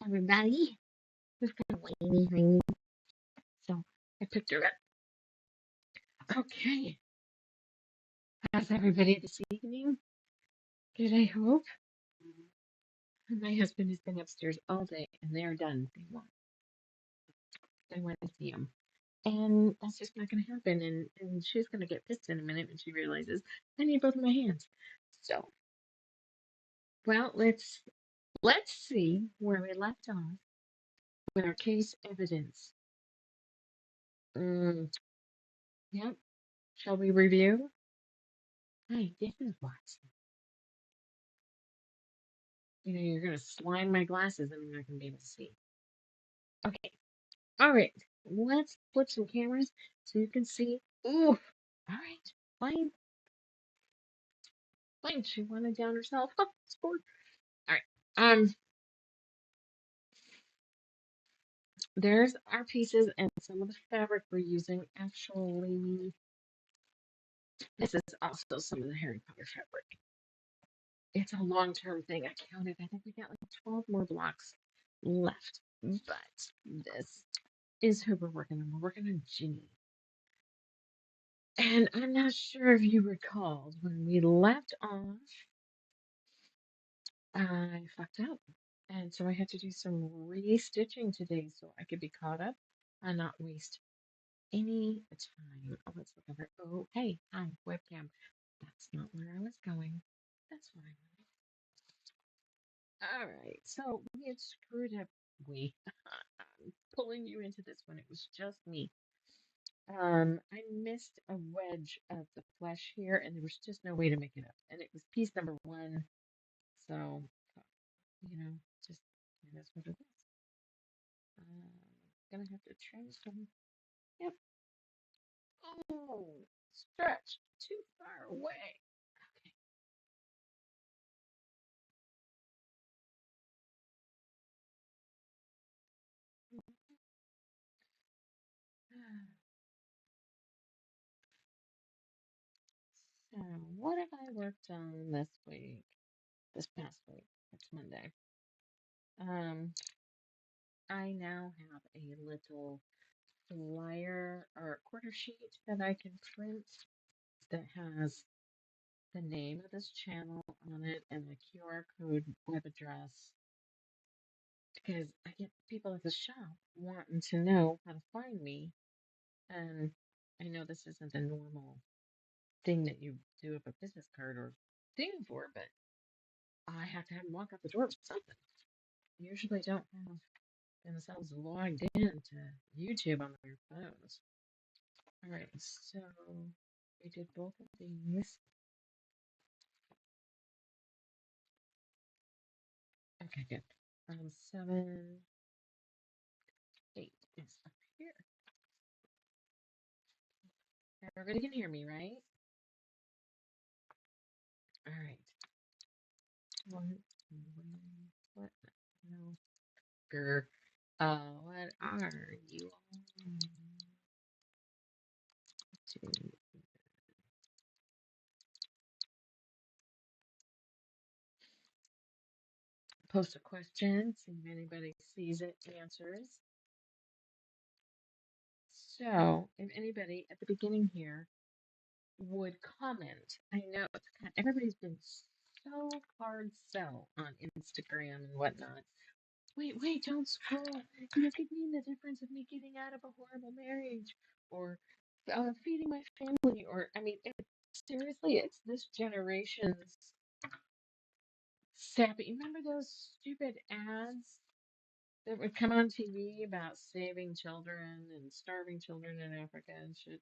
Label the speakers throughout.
Speaker 1: Everybody, we've got a lady hanging, so I picked her up. Okay, how's everybody this evening? Good, I hope. My husband has been upstairs all day, and they're done. They want to see him, and that's just not going to happen. And she's going to get pissed in a minute when she realizes I need both of my hands. So, well, let's see where we left off with our case evidence. Mm, yep. Shall we review? Hi, this is Watson. You know, you're going to slime my glasses and I'm not going to be able to see. Okay. All right. Let's flip some cameras so you can see. Ooh. All right. Fine. Fine. She wanted down herself. Oh, scored. All right. There's our pieces and some of the fabric we're using. Actually, this is also some of the Harry Potter fabric. It's a long-term thing. I counted. I think we got like 12 more blocks left. But this is who we're working on. We're working on Ginny. And I'm not sure if you recalled when we left off, I fucked up. And so I had to do some restitching today so I could be caught up and not waste any time. Oh, let's look over. Oh, hey, hi, webcam. That's not where I was going. That's what I wanted. All right, so we had screwed up. I'm pulling you into this one. It was just me. I missed a wedge of the flesh here, and there was just no way to make it up. And it was piece number one, so you know, just that's what it is. Gonna have to trim some. Yep. Oh, stretch too far away. Okay. So, what have I worked on this week? This past week. It's Monday. Um, I now have a little flyer or quarter sheet that I can print that has the name of this channel on it and the QR code web address because I get people at the shop wanting to know how to find me. And I know this isn't a normal thing that you do with a business card or thing for, but I have to have them walk out the door with something. Usually don't have themselves logged in to YouTube on their phones. All right, so we did both of these. Okay, good. 7, 8 is up here. Everybody can hear me, right? All right. One, what? No. What are you on? To post a question, see if anybody sees it, answers. So, if anybody at the beginning here would comment, I know it's everybody's been so hard sell on Instagram and whatnot. Wait, don't scroll. You could mean the difference of me getting out of a horrible marriage or feeding my family, or I mean, seriously, it's this generation's sappy. Remember those stupid ads that would come on TV about saving children and starving children in Africa and shit?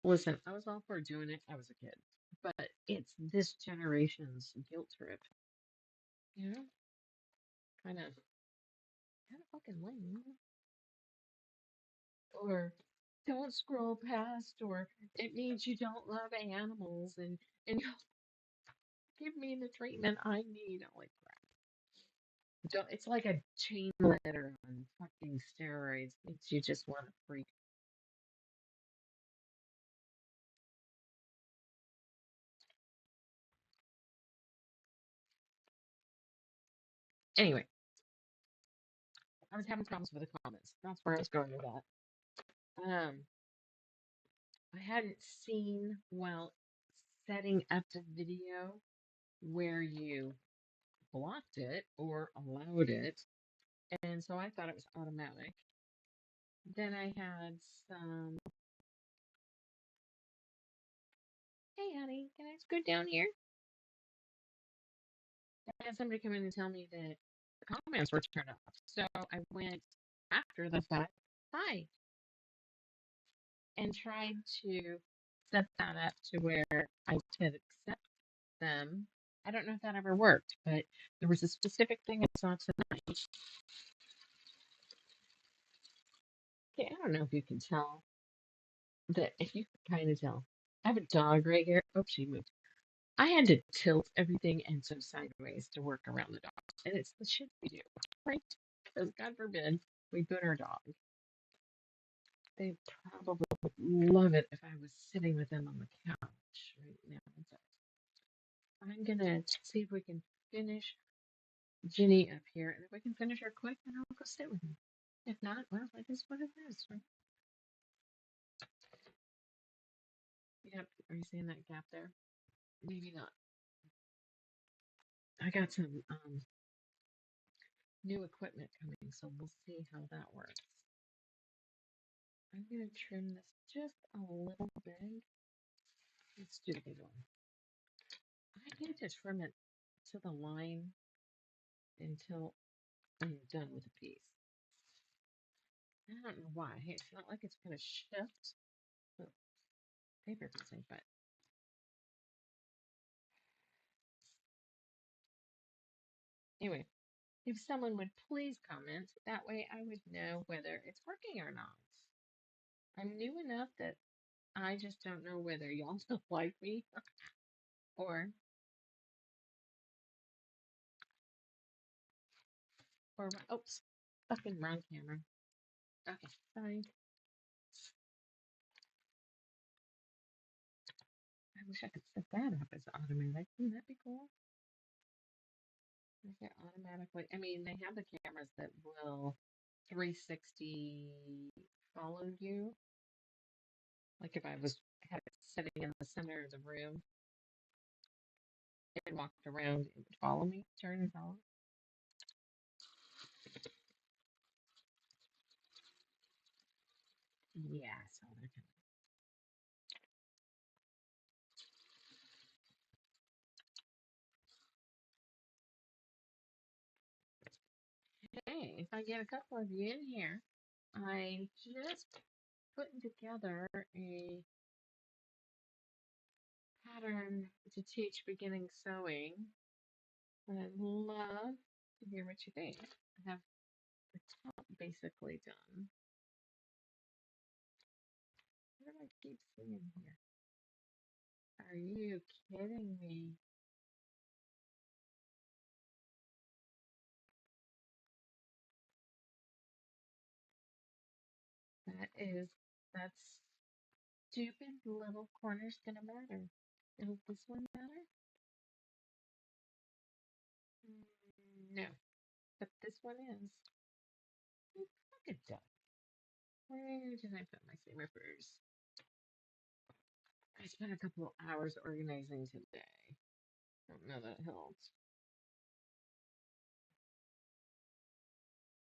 Speaker 1: Listen, I was all for doing it. I was a kid. But it's this generation's guilt trip. You know? Kind of fucking lame. Or don't scroll past, or it means you don't love animals and you give me the treatment I need. I'm like, crap. Don't, it's like a chain letter on fucking steroids. Makes you just want to freak. Anyway, I was having problems with the comments. That's where I was going with that. I hadn't seen while setting up the video where you blocked it or allowed it, and so I thought it was automatic. Then I had some, hey honey, can I scoot down here? I had somebody come in and tell me that the comments were turned off. So I went after the fact, hi, and tried to set that up to where I could accept them. I don't know if that ever worked, but there was a specific thing I saw tonight. Okay, I don't know if you can tell that, if you can kind of tell. I have a dog right here. Oh, she moved. I had to tilt everything and so sideways to work around the dog. And it's the shit we do, right? Because God forbid we put our dog. They probably would love it if I was sitting with them on the couch right now. But I'm gonna see if we can finish Ginny up here, and if we can finish her quick, then I'll go sit with him. If not, well, it is what it is, right? Yep. Are you seeing that gap there? Maybe not. I got some new equipment coming, so we'll see how that works. I'm gonna trim this just a little bit. Let's do the big one. I need to trim it to the line until I'm done with the piece. I don't know why. Hey, it's not like it's gonna shift. Oh, paper missing, but anyway, if someone would please comment, that way I would know whether it's working or not. I'm new enough that I just don't know whether y'all don't like me or oops, fucking wrong camera. Okay, sorry. I wish I could set that up as automatic. Wouldn't that be cool? Is it automatically? I mean, they have the cameras that will 360 follow you. Like if I was had it sitting in the center of the room and walked around, it would follow me, turn and follow. Yeah, so they're hey, if I get a couple of you in here, I just putting together a pattern to teach beginning sewing. And I'd love to hear what you think. I have the top basically done. What do I keep seeing here? Are you kidding me? That stupid little corner's gonna matter. Does this one matter? No, but this one is. Look at that. Where did I put my rippers? I spent a couple of hours organizing today. Don't know that helps.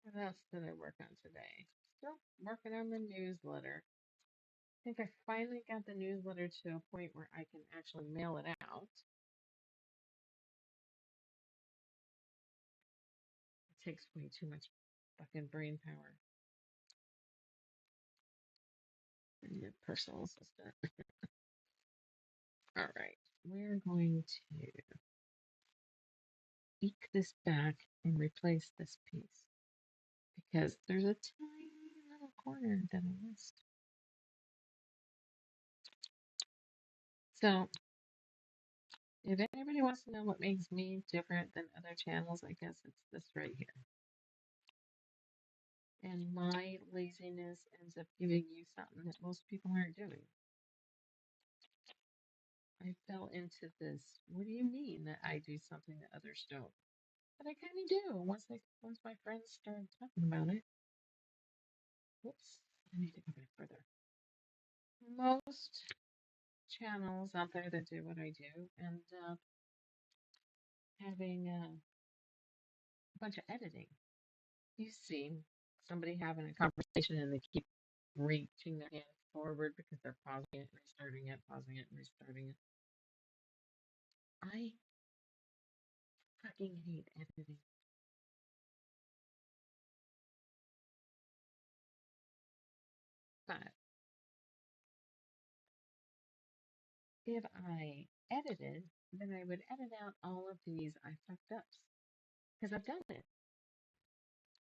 Speaker 1: What else did I work on today? Still working on the newsletter. I think I finally got the newsletter to a point where I can actually mail it out. It takes way too much fucking brain power. I need a personal assistant. All right, we're going to eke this back and replace this piece because there's a tiny little corner that I missed. So, if anybody wants to know what makes me different than other channels, I guess it's this right here. And my laziness ends up giving you something that most people aren't doing. I fell into this. What do you mean that I do something that others don't? But I kind of do once my friends started talking about it. Whoops, I need to go back further. Most channels out there that do what I do end up having a bunch of editing. You see somebody having a conversation and they keep reaching their hand forward because they're pausing it, restarting it, pausing it, restarting it. I fucking hate editing. But if I edited, then I would edit out all of these I fucked ups. Because I've done it.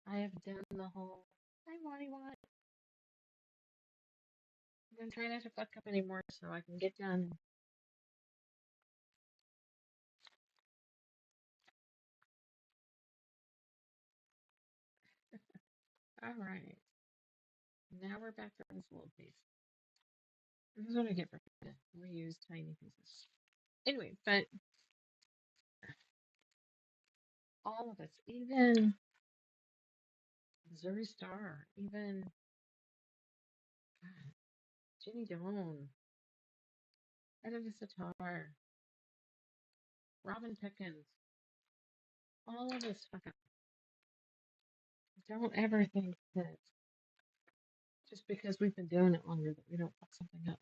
Speaker 1: I have done the whole I want. I'm trying not to fuck up anymore so I can get done. Alright. Now we're back to this little piece. This is what I get for reuse tiny pieces. Anyway, but all of us, even Zuri Star, even God, Ginny Dawn, Edita Sitar, Robin Pickens, all of us fuck up. Don't ever think that just because we've been doing it longer that we don't fuck something up.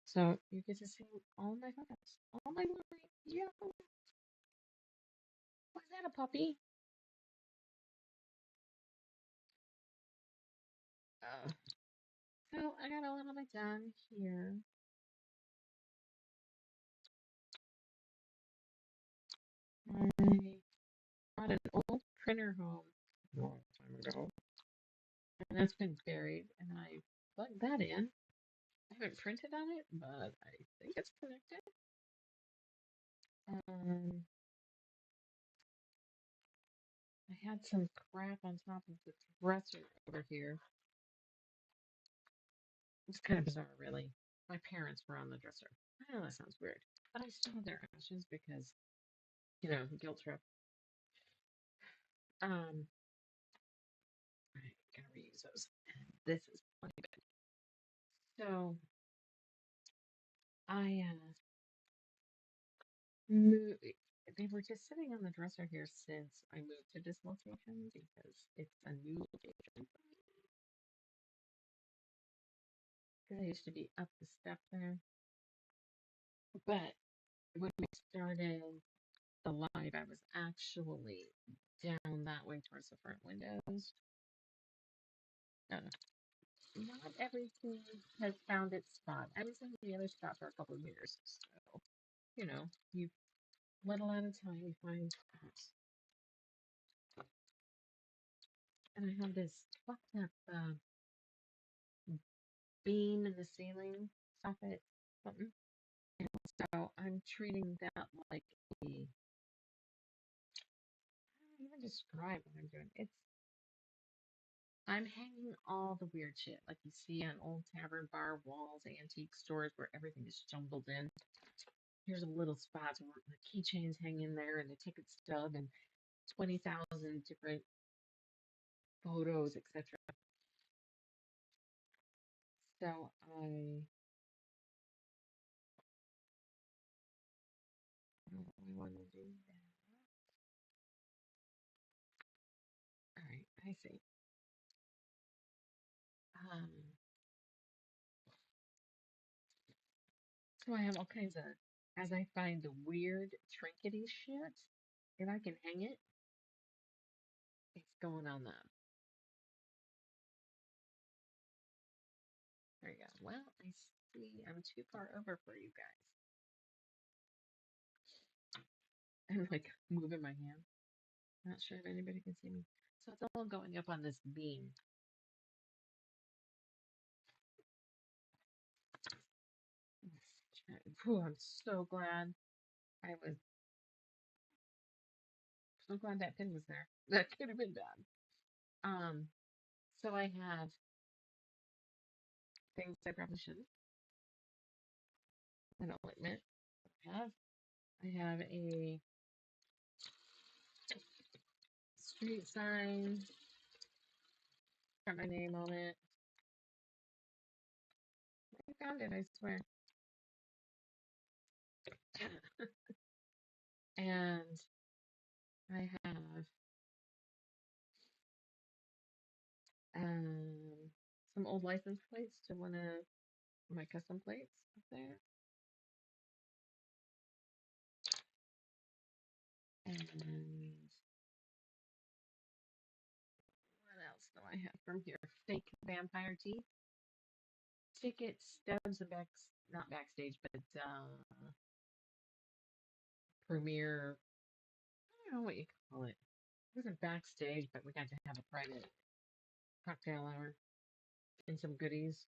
Speaker 1: So you get to see all my fuck ups, all my glory. Yeah. Was that a puppy? So I got a little bit done here. I bought an old printer home a long time ago, and that's been buried, and I plugged that in. I haven't printed on it, but I think it's connected. I had some crap on top of the dresser over here. It's kind of bizarre, really. My parents were on the dresser. I know that sounds weird, but I still have their ashes because, guilt trip. I gotta reuse those. And this is plenty big. So I moved. They were just sitting on the dresser here since I moved to this location because it's a new location. Because I used to be up the step there, but when we started the live, I was actually down that way towards the front windows. Uh, Not everything has found its spot. I was in the other spot for a couple of years, so you little at a time you find spots. And I have this fucked up beam in the ceiling, soffit, something. And so I'm treating that like a. I don't even describe what I'm doing. I'm hanging all the weird shit like you see on old tavern bar walls, antique stores where everything is jumbled in. Here's a little spot where the keychains hang in there and the ticket stub and 20,000 different photos, etc. So I want to do that. All right, I see. Um, so I have all kinds of, as I find the weird trinkety shit, if I can hang it, it's going on that. There you go. Well, I see I'm too far over for you guys. I'm like moving my hand. Not sure if anybody can see me. So it's all going up on this beam. Whew, I'm so glad I was so glad that pin was there. That could have been bad. So I have things I probably shouldn't. I don't admit. I have a street sign. Got my name on it. I found it, I swear. And I have um, some old license plates to one of my custom plates up there. And what else do I have from here? Fake vampire teeth, tickets, stubs, and not backstage, but premiere. I don't know what you call it. It wasn't backstage, but we got to have a private cocktail hour and some goodies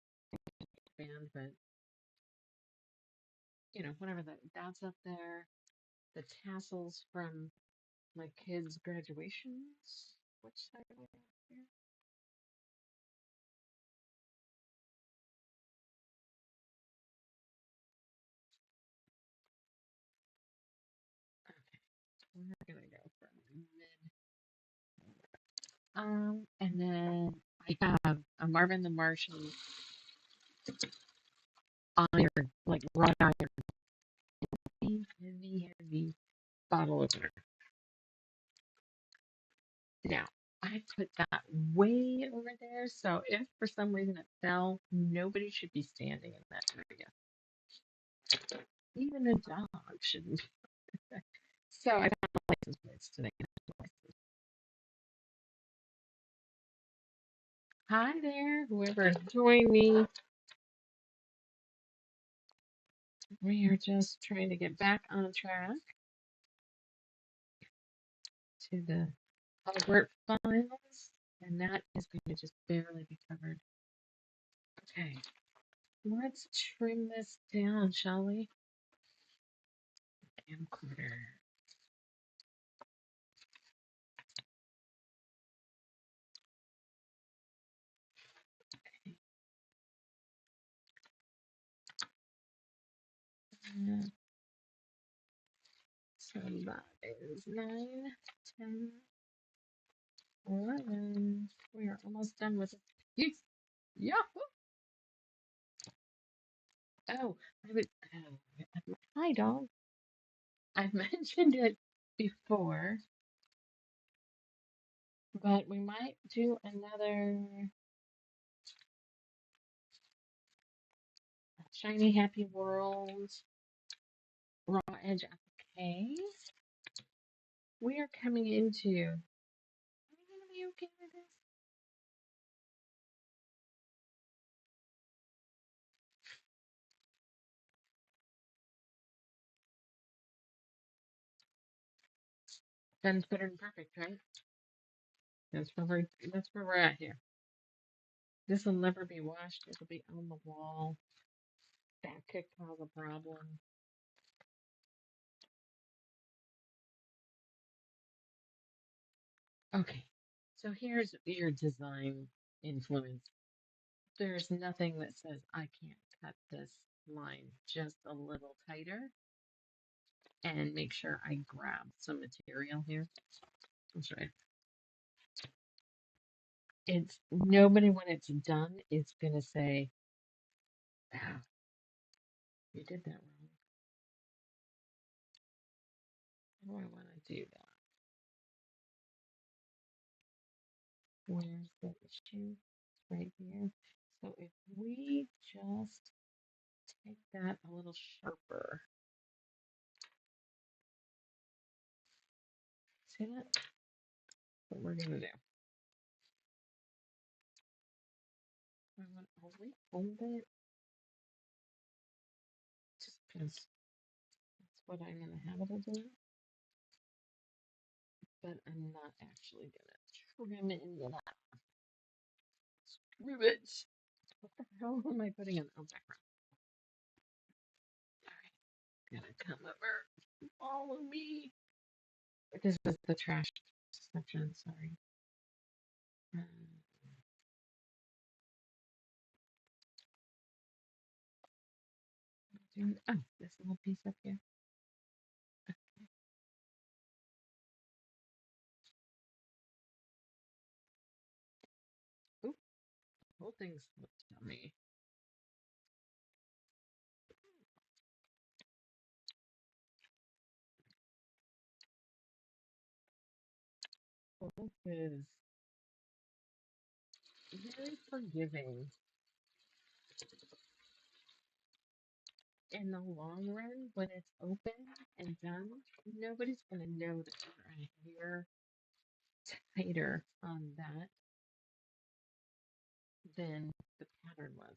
Speaker 1: band, but whatever that's up there. The tassels from my kids' graduations. Which side do I have here? Okay, we're gonna go from mid. And then I have a Marvin the Martian iron, like wrought iron, heavy bottle opener. Now, I put that way over there, so if for some reason it fell, nobody should be standing in that area. Even a dog shouldn't be. So I got the license plates today. Hi there, whoever joined me. We are just trying to get back on track to the Hogwarts files, and that is going to just barely be covered. Okay, let's trim this down, shall we? Camcorder. So that is 9, 10, 11. We are almost done with it. Yes. Yahoo! Oh, I would. Hi, dog. I've mentioned it before, but we might do another Shiny Happy World Raw Edge applique. We are coming into. Are we going to be okay with this? Done, better than perfect, right? That's where we're at here. This will never be washed. It'll be on the wall. That could cause a problem. Okay, so here's your design influence. There's nothing that says I can't cut this line just a little tighter and make sure I grab some material here. That's right. It's nobody when it's done is gonna say, "Ah, you did that wrong." How do I want to do that? Where's the issue? It's right here. So if we just take that a little sharper, see that? What we're gonna do. I want to hold it just because that's what I'm gonna have it do. But I'm not actually gonna trim it into that. Screw it. What the hell am I putting in? Oh, background. Alright, gonna come over. Follow me. This is the trash section, sorry. Oh, this little piece up here. whole thing's flipped on me. Well, this is very forgiving. In the long run, when it's open and done, nobody's going to know that you're a hair tighter on that than the pattern was.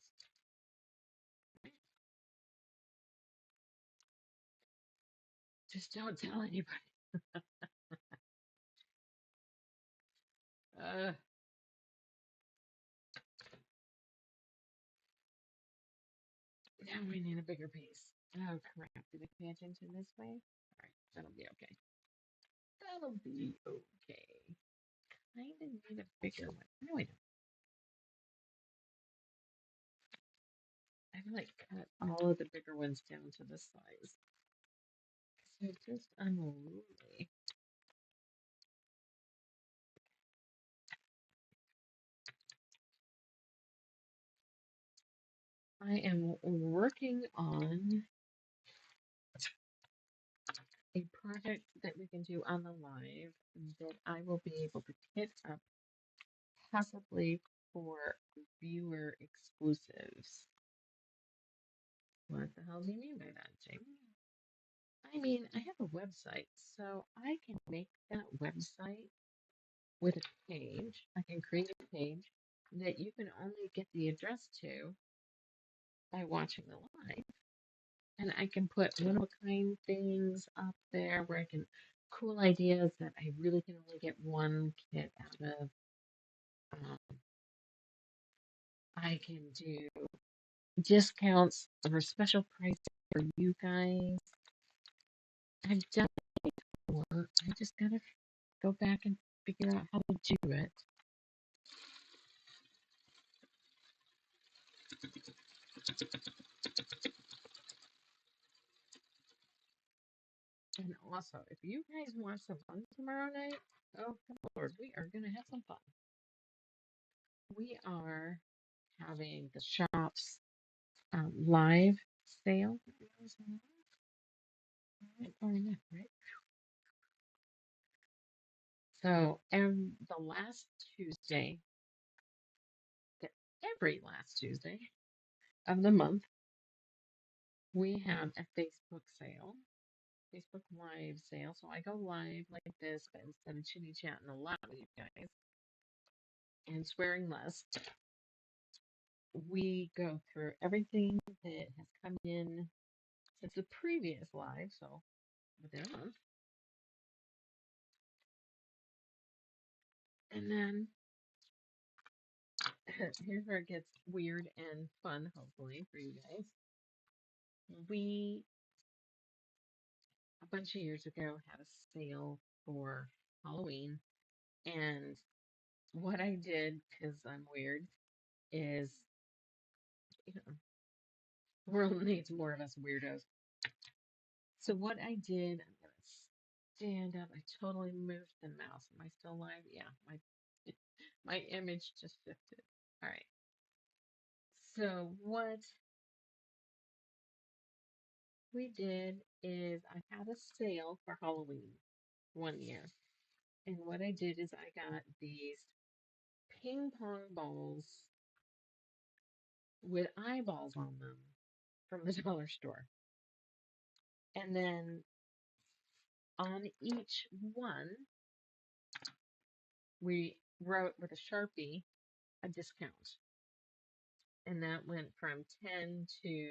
Speaker 1: Just don't tell anybody. Uh, now we need a bigger piece. Oh crap! Did I pay attention this way? All right, that'll be okay. That'll be okay. Kind of need a bigger one. No, I don't. I've like cut all of the bigger ones down to this size. So just unruly. I am working on a project that we can do on the live that I will be able to hit up possibly for viewer exclusives. What the hell do you mean by that, Jamie? I mean, I have a website, so I can make that website with a page. I can create a page that you can only get the address to by watching the live. And I can put one of a kind things up there where I can cool ideas that I really can only get one kit out of. I can do discounts or special prices for you guys. I've done it before. I just gotta go back and figure out how to do it. And also, if you guys want some fun tomorrow night, oh Lord, we are gonna have some fun. We are having the shops live sale. Right? So, the last Tuesday, the- every last Tuesday of the month, we have a Facebook sale, Facebook Live sale. So I go live like this, but instead of chitty chatting a lot with you guys and swearing less, we go through everything that has come in since the previous live, so within a month. And then here's where it gets weird and fun, hopefully, for you guys. We, a bunch of years ago, had a sale for Halloween. And what I did, because I'm weird, is, you know, the world needs more of us weirdos. So what I did, I'm going to stand up. I totally moved the mouse. Am I still live? Yeah, my image just shifted. All right. So what we did is I had a sale for Halloween one year. And what I did is I got these ping pong balls with eyeballs on them from the dollar store. And then on each one, we wrote with a Sharpie a discount. And that went from 10 to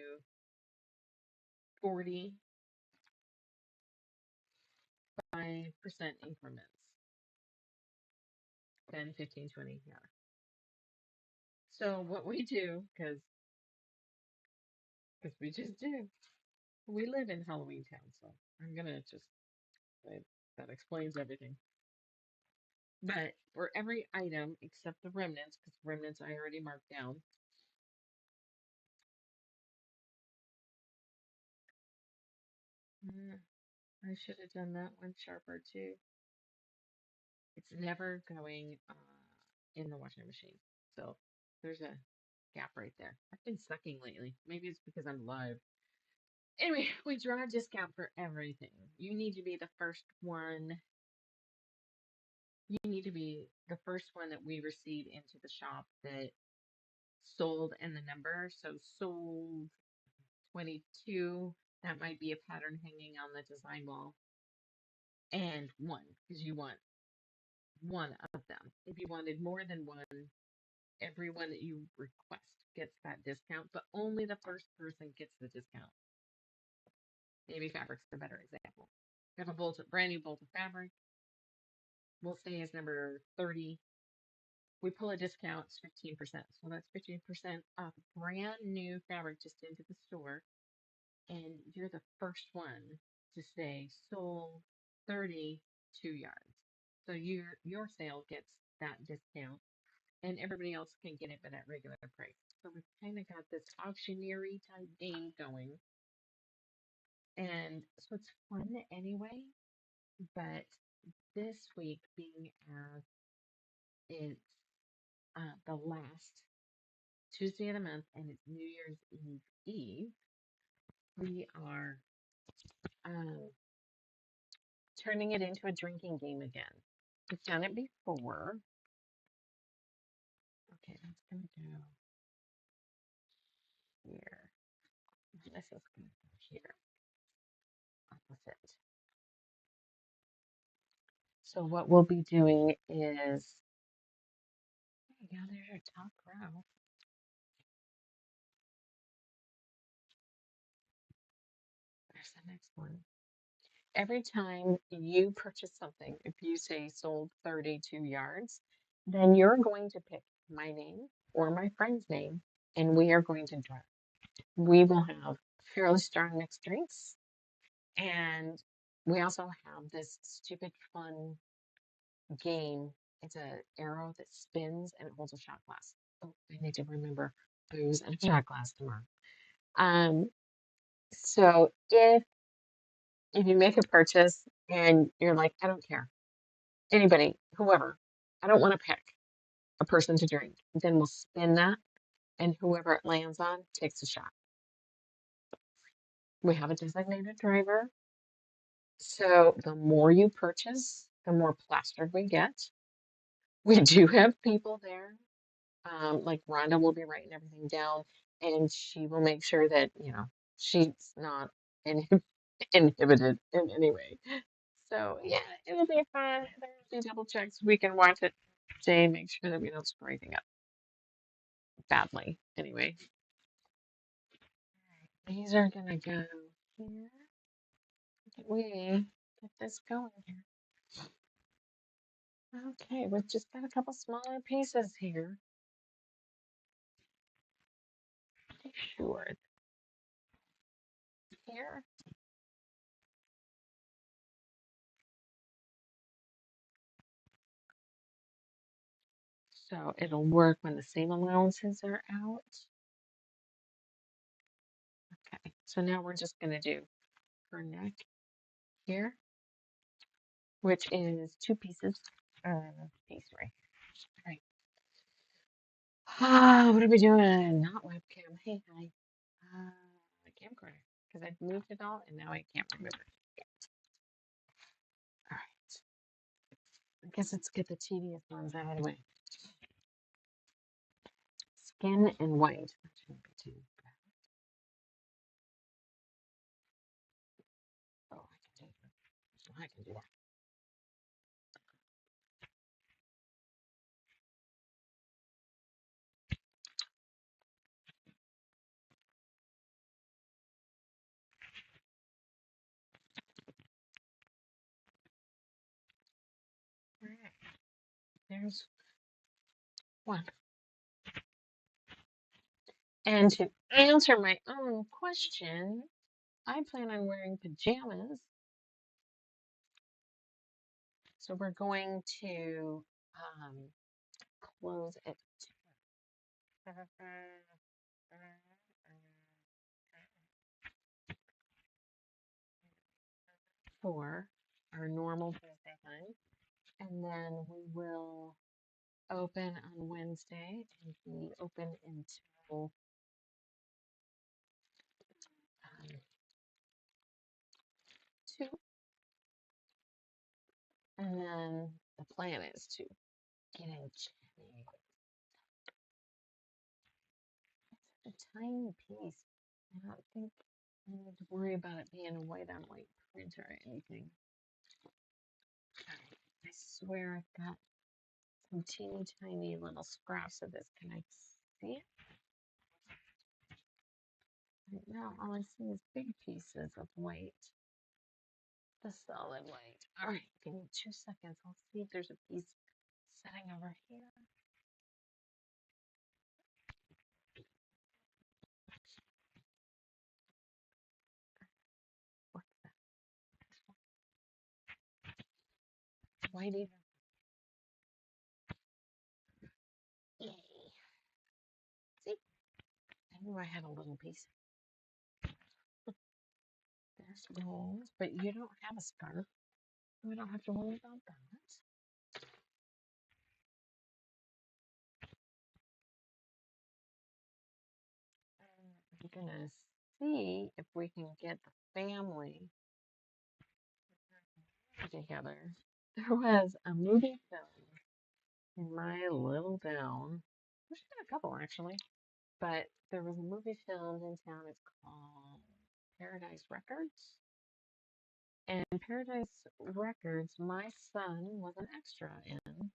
Speaker 1: 45% increments. 10, 15, 20, yeah. So what we do, because we just do, we live in Halloween Town, so I'm gonna just that explains everything. But for every item except the remnants, because remnants I already marked down, I should have done that one sharper too. It's never going in the washing machine. So There's a gap right there. I've been sucking lately. Maybe it's because I'm live. Anyway, we draw a discount for everything. You need to be the first one. You need to be the first one that we receive into the shop that sold and the number. So sold 22. That might be a pattern hanging on the design wall. And one, because you want one of them. If you wanted more than one, everyone that you request gets that discount, but only the first person gets the discount. Maybe fabric's a better example. You have a brand new bolt of fabric. We'll say is number 30. We pull a discount, it's 15%. So that's 15% off brand new fabric just into the store. And you're the first one to say sold 32 yards. So your sale gets that discount and everybody else can get it but at regular price. So we've kind of got this auctioneering type game going. And so it's fun anyway, but this week being as it's the last Tuesday of the month and it's New Year's Eve, we are um, turning it into a drinking game again. We've done it before. Okay, that's going to go here. This is going to go here. Opposite. So what we'll be doing is, there you go, there's your top row. There's the next one. Every time you purchase something, if you say sold 32 yards, then you're going to pick my name or my friend's name, and we are going to draw. We will have fairly strong mixed drinks, and we also have this stupid fun game. It's an arrow that spins and it holds a shot glass. Oh, I need to remember booze and a shot glass tomorrow. Um, so if you make a purchase and you're like, I don't care, anybody, whoever, I don't want to pick a person to drink, then we'll spin that, and whoever it lands on takes a shot. We have a designated driver, so the more you purchase, the more plastered we get. We do have people there. Like Rhonda will be writing everything down, and she will make sure that, she's not inhibited in any way. So yeah, it'll be fun. There'll be double checks. We can watch it today, make sure that we don't screw anything up badly. Anyway, these are gonna go here. We get this going here. Okay, we've just got a couple smaller pieces here. Sure. Here. So it'll work when the seam allowances are out. Okay, so now we're just going to do her neck here, which is two pieces. Piece right here. All right. Ah, what are we doing? Not webcam. Hey, hi. Camcorder. Because I've moved it all and now I can't remember. All right. I guess let's get the tedious ones out of the way. Skin and white. That shouldn't be too bad. Oh, I can do that. All right. There's one. And to answer my own question, I plan on wearing pajamas. So we're going to close it. For our normal Thursday time. And then we will open on Wednesday and be open until 2. And then the plan is to get in Ginny. It's a tiny piece. I don't think I need to worry about it being a white on white print or anything. I swear I've got some teeny tiny little scraps of this. Can I see it? Right now, all I see is big pieces of white. The solid white. All right, give me 2 seconds. I'll see if there's a piece sitting over here. What's that? White even. Yay. See? I knew I had a little piece. There's rolls, but you don't have a scarf. We don't have to worry about that. I'm gonna see if we can get the family together. There was a movie film in my little town. There's been a couple actually, but there was a movie filmed in town. It's called Paradise Records. And Paradise Records, my son was an extra in.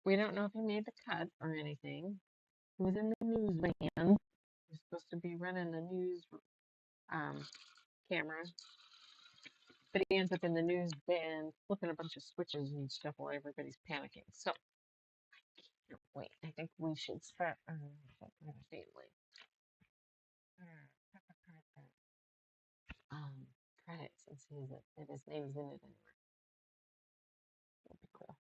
Speaker 1: We don't know if he made the cut or anything. He was in the news van. He was supposed to be running the news camera, but he ends up in the news van flipping a bunch of switches and stuff while everybody's panicking. So, wait, I think we should set family. Credits and see if his name's in it anywhere. That'd be cool.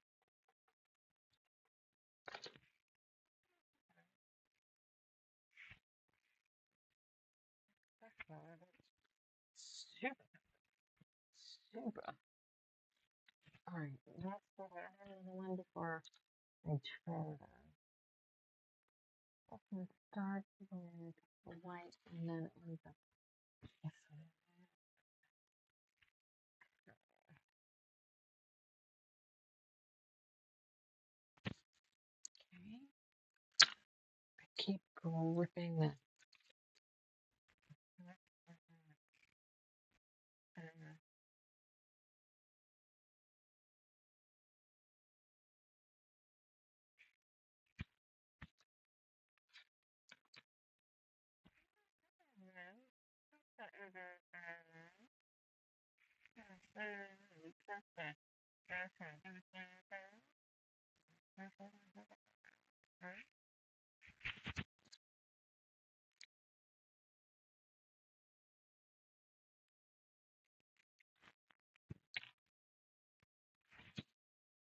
Speaker 1: Super, super. All right, that's the one before I turn it on. I can start with the white and then ends up. Okay. I keep gripping this.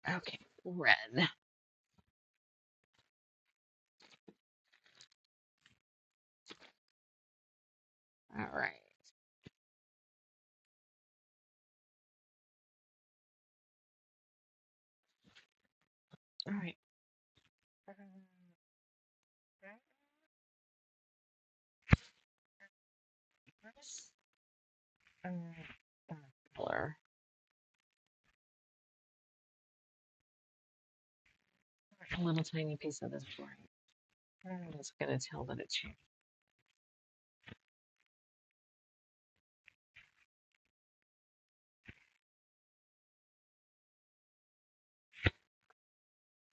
Speaker 1: Okay, red. All right. All right. Color. A little tiny piece of this white. It's going to tell that it changed.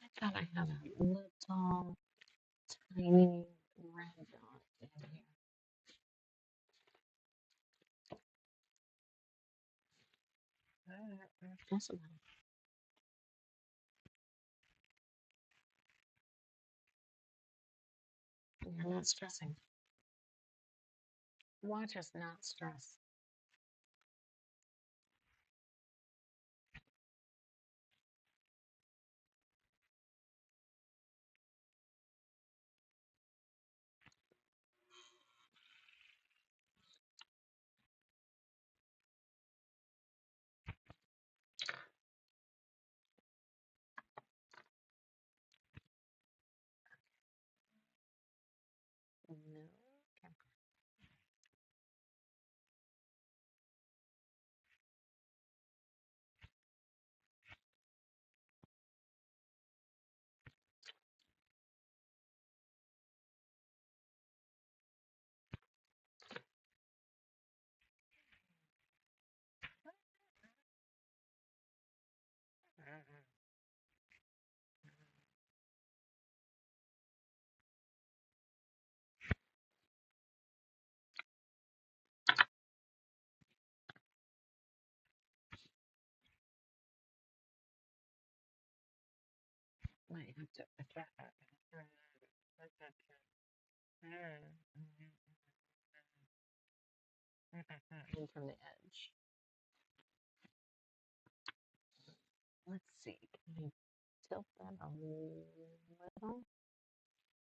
Speaker 1: I thought I had a little tiny red dot in here. Awesome. You're not stressing. Watch us not stress. No. Okay. Might have to adjust that. In from the edge. Let's see. Can I tilt that a little?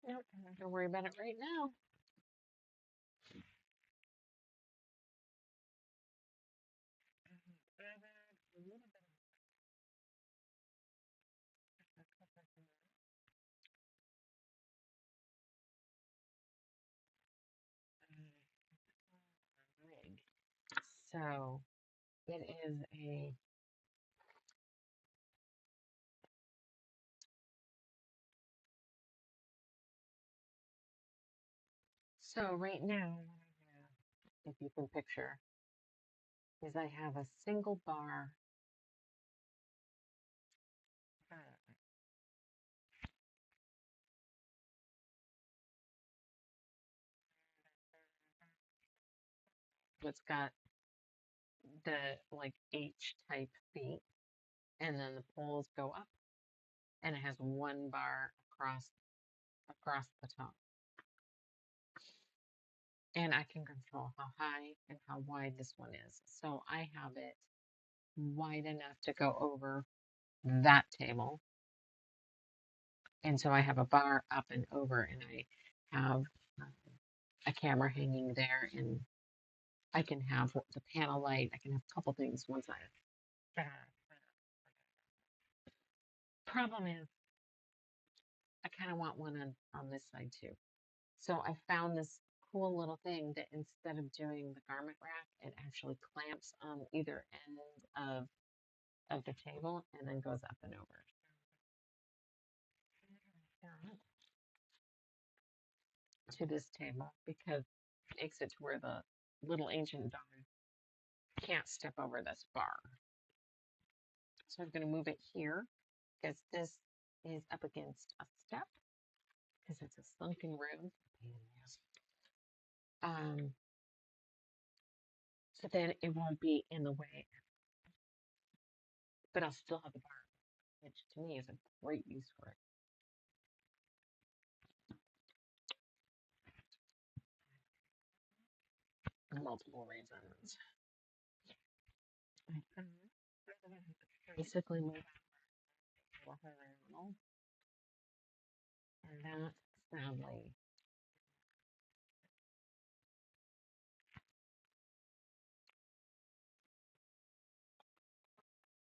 Speaker 1: Nope, I'm not gonna worry about it right now. So it is a so right now what I have, if you can picture, is I have a single bar that's got the like H type feet, and then the poles go up, and it has one bar across the top. And I can control how high and how wide this one is. So I have it wide enough to go over that table. And so I have a bar up and over, and I have a camera hanging there, and I can have the panel light. I can have a couple things one side. Problem is, I kind of want one on this side too. So I found this cool little thing that instead of doing the garment rack, it actually clamps on either end of the table and then goes up and over. To this table because it makes it to where the little ancient dog can't step over this bar. So I'm going to move it here because this is up against a step because it's a sunken room. So then it won't be in the way, but I'll still have the bar, which to me is a great use for it. Multiple reasons. Basically move out horizontal, and that sadly.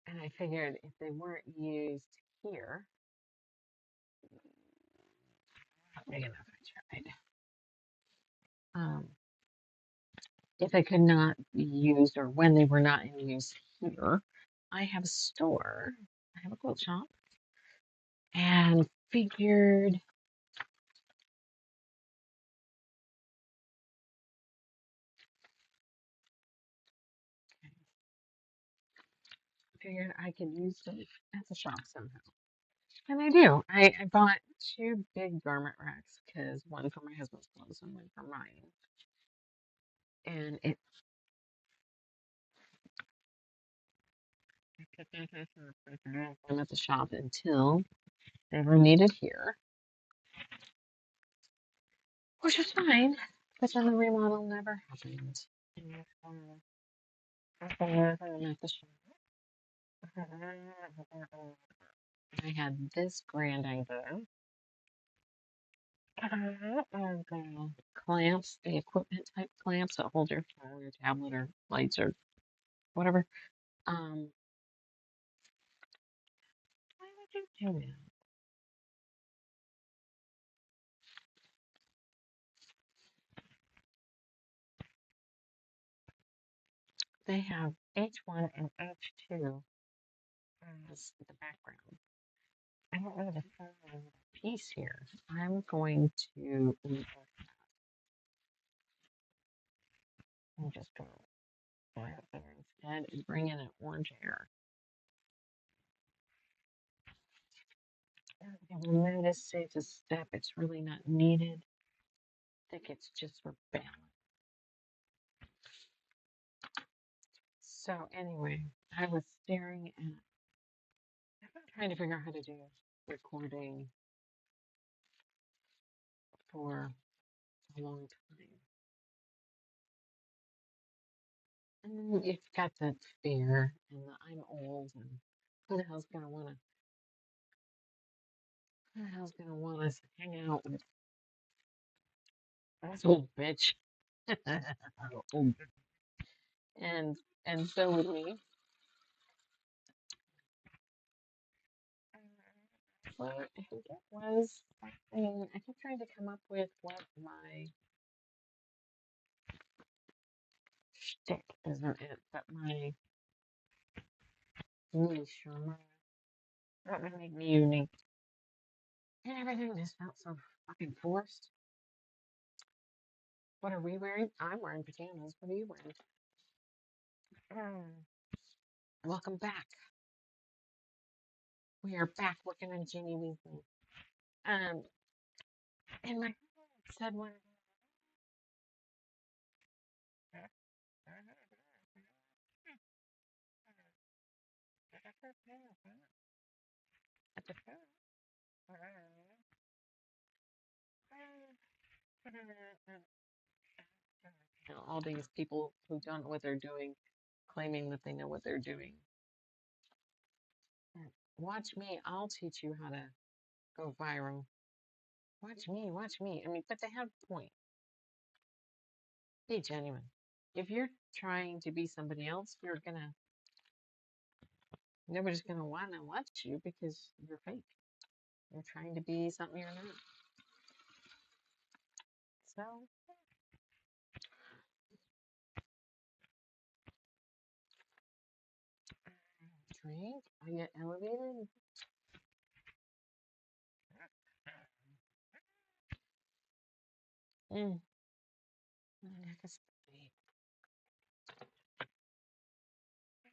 Speaker 1: And I figured if they weren't used here, not big enough, I tried. If they could not be used or when they were not in use here, I have a store, I have a quilt shop, and figured I could use it at the shop somehow. And I do. I bought two big garment racks because one for my husband's clothes and one for mine. And I'm at the shop until they were needed here, which is fine. But then the remodel never happened. I'm at the shop. I had this grand idea of clamps, the equipment type clamps that hold your phone or tablet or lights or whatever. Why would you do that? they have H1 and H2 as the background. I don't know the final piece here. I'm going to I'm just going to go out there instead and bring in an orange hair. You'll notice it's a step. It's really not needed. I think it's just for balance. So anyway, I was staring at, I've been trying to figure out how to do recording for a long time. And then you've got that fear and the I'm old and who the hell's gonna wanna who the hell's gonna want us to hang out with this old bitch? Old bitch. And so would me. Well, I think it was something I kept trying to come up with what my shtick isn't it, but my niche or my what would make me unique. And everything just felt so fucking forced. What are we wearing? I'm wearing pajamas. What are you wearing? Welcome back. We are back working on Ginny Weasley. And my said one. You know, all these people who don't know what they're doing, claiming that they know what they're doing. Watch me. I'll teach you how to go viral. Watch me. Watch me. I mean, but they have a point. Be genuine. If you're trying to be somebody else, nobody's gonna want to watch you because you're fake. You're trying to be something you're not. So, drink. I get elevated. Mm.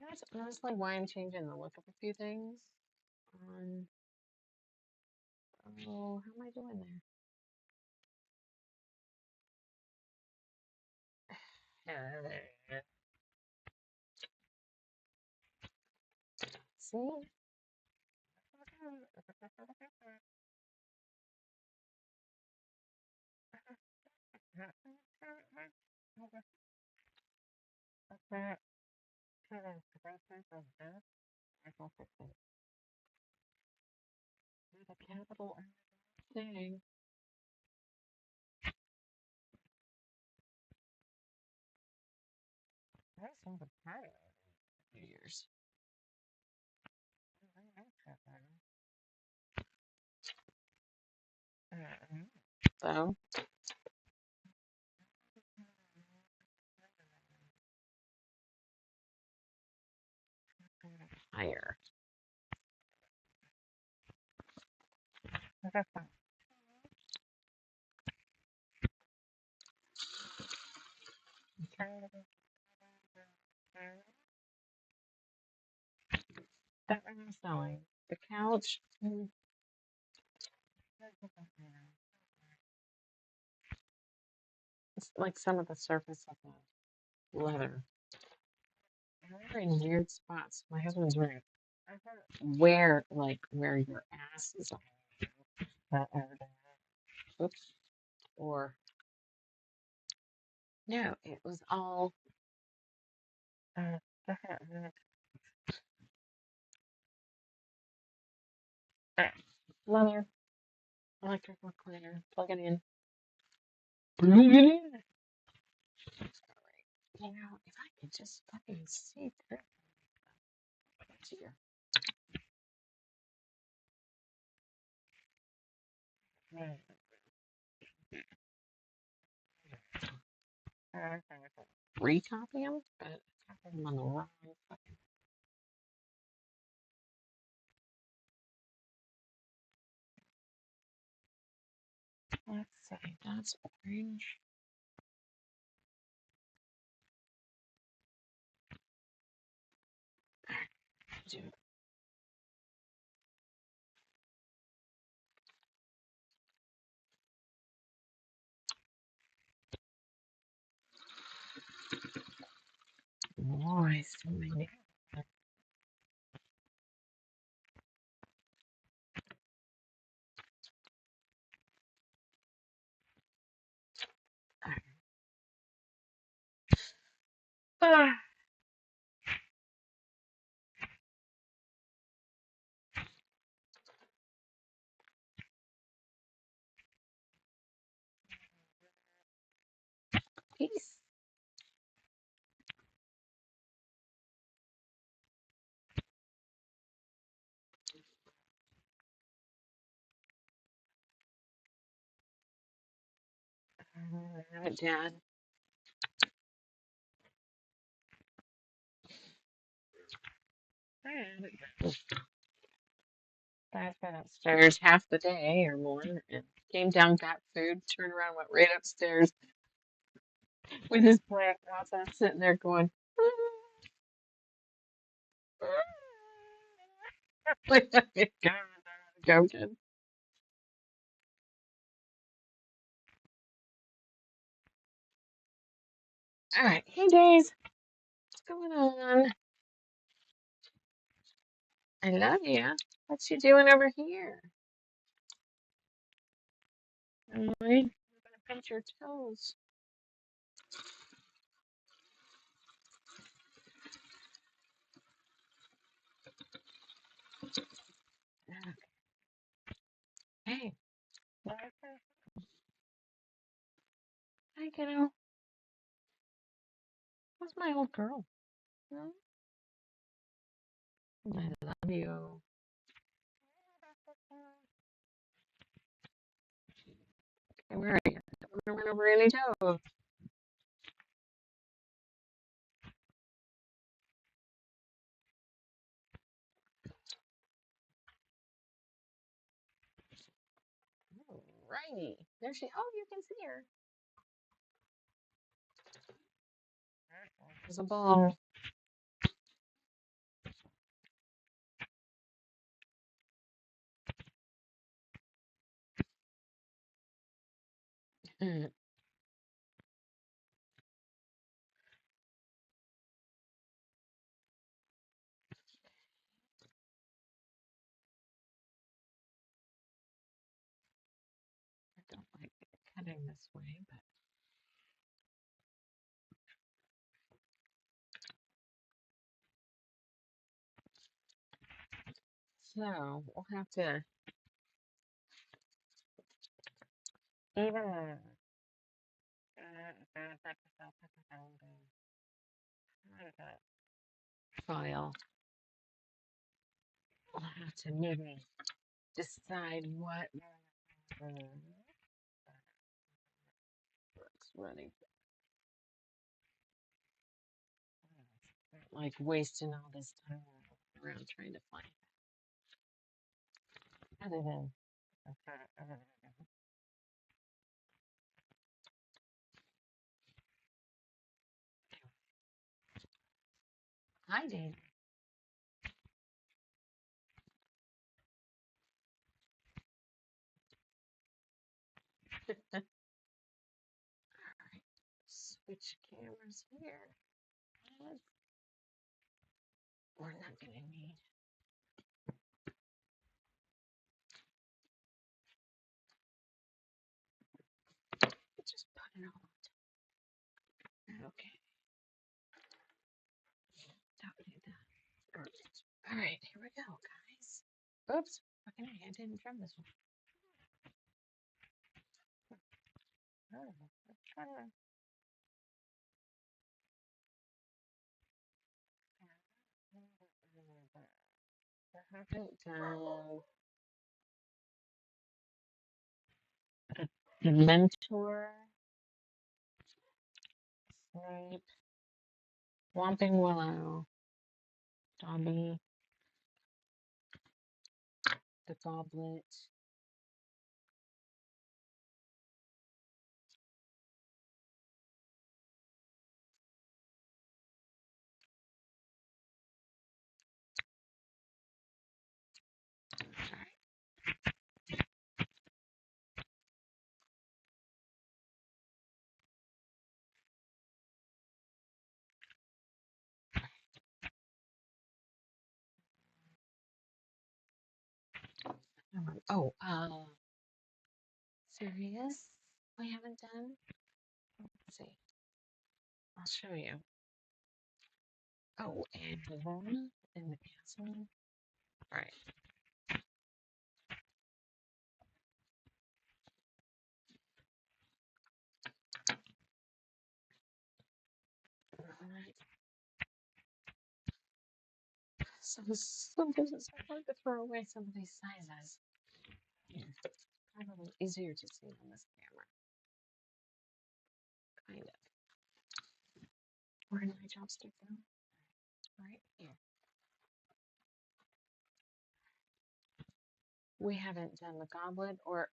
Speaker 1: That's honestly why I'm changing the look of a few things. On oh, how am I doing there? See? The capital thing. That's some of the New Year's. So higher. That I'm selling. The couch. It's like some of the surface of the leather. They're in weird spots. My husband's wearing where your ass is that oops. Or no, it was all uh leather, electrical cleaner, plug it in. Plug it in. You know, if I could just fucking see through here. Recopy them, but I'm on the wrong fucking. Let's see. That's orange. Do why so many? Ah, peace. Dad. Dad's been upstairs half the day or more and came down, got food, turned around, went right upstairs with his plant. Whilst I'm sitting there going, like, God, I'm joking. All right. Hey, Days. What's going on? I love you. What you doing over here? I'm worried. I'm gonna pinch your toes. Hey, hi, kiddo. What's my old girl? Hmm? I love you. Hey, where are you? Don't wanna run over any toes. Alrighty. There she. Oh, you can see her. There's a ball. I don't like cutting this way, but so we'll have to even file. We'll have to maybe decide what works running. Like wasting all this time around trying to find other than hi Dave. Switch cameras here. We're not gonna need just put it all on. Okay. Don't need that. Garbage. All right, here we go, guys. Oops. Fucking A, I didn't trim this one. Oh, let's try to. I haven't done the mentor, Snape, Whomping Willow, Dobby, the Goblet. Oh, serious? We haven't done? Let's see. I'll show you. Oh, and Verona in the castle. Right. Right. So sometimes it's so hard to throw away some of these sizes. Yeah. Probably easier to see on this camera. Kind of. Where did my chopstick go? Right here. We haven't done the goblet or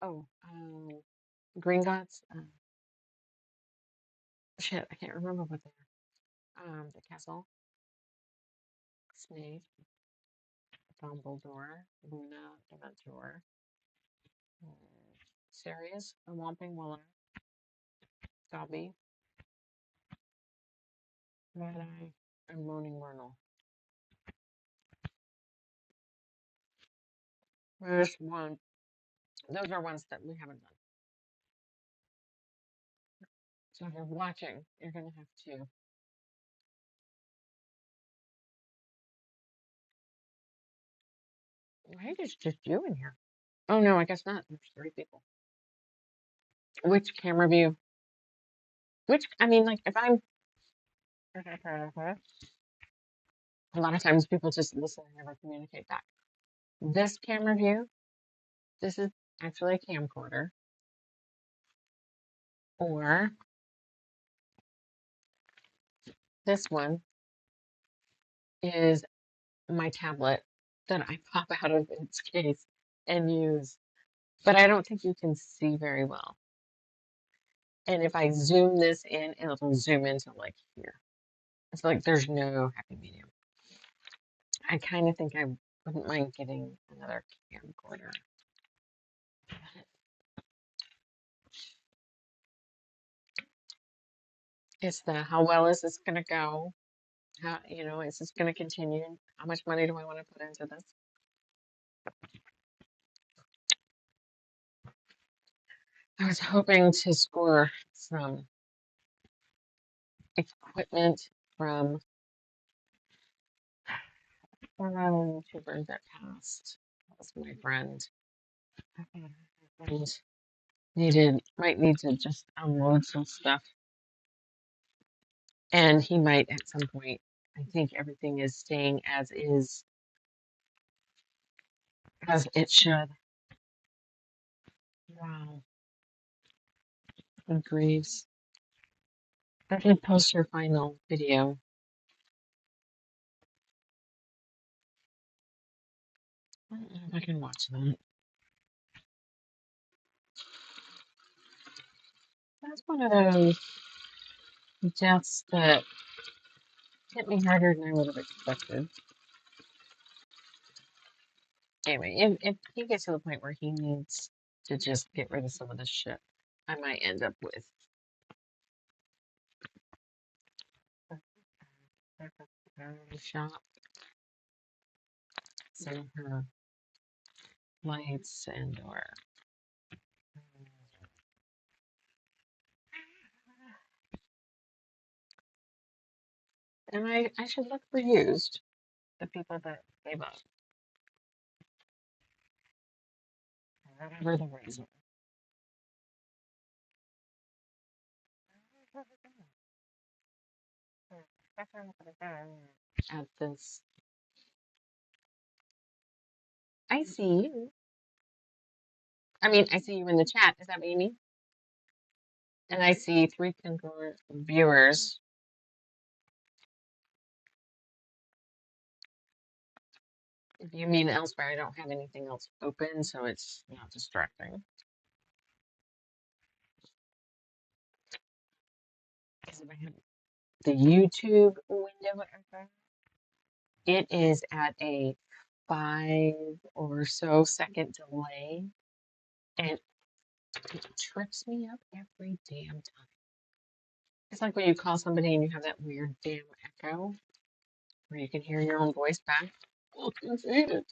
Speaker 1: Gringotts. Shit, I can't remember what they're. The castle, Snape, Dumbledore, Luna, Dementor, Sirius, the Whomping Willow, Dobby, Red Eye, and Moaning Vernal. There's one. Those are ones that we haven't done. So if you're watching, you're gonna have to. Why is just you in here? Oh no, I guess not. There's three people. Which camera view? Which I mean, like if I'm a lot of times people just listen and never communicate back. This camera view, this is actually a camcorder, or this one is my tablet that I pop out of its case and use. But I don't think you can see very well. And if I zoom this in, it'll zoom into like here. It's like there's no happy medium. I kind of think I wouldn't mind getting another camcorder. It's the how well is this going to go? How, is this going to continue? How much money do I want to put into this? I was hoping to score some equipment from one of the YouTubers that passed. That was my friend. I thought my friend might need to just unload some stuff. And he might at some point. I think everything is staying as is, as it should. Wow. Good griefs. I did post your final video. I don't know if I can watch that. That's one of those deaths that hit me harder than I would have expected. Anyway, if he gets to the point where he needs to just get rid of some of this shit, I might end up with shop, some of her lights or and I should look for used, the people that gave up, whatever the reason. At this, I see you. I mean, I see you in the chat. Is that what you mean? And I see three congruent viewers. If you mean elsewhere, I don't have anything else open, so it's not distracting. Because if I have the YouTube window open, it is at a 5 or so second delay, and it trips me up every damn time. It's like when you call somebody and you have that weird damn echo where you can hear your own voice back. Oh, I hate it.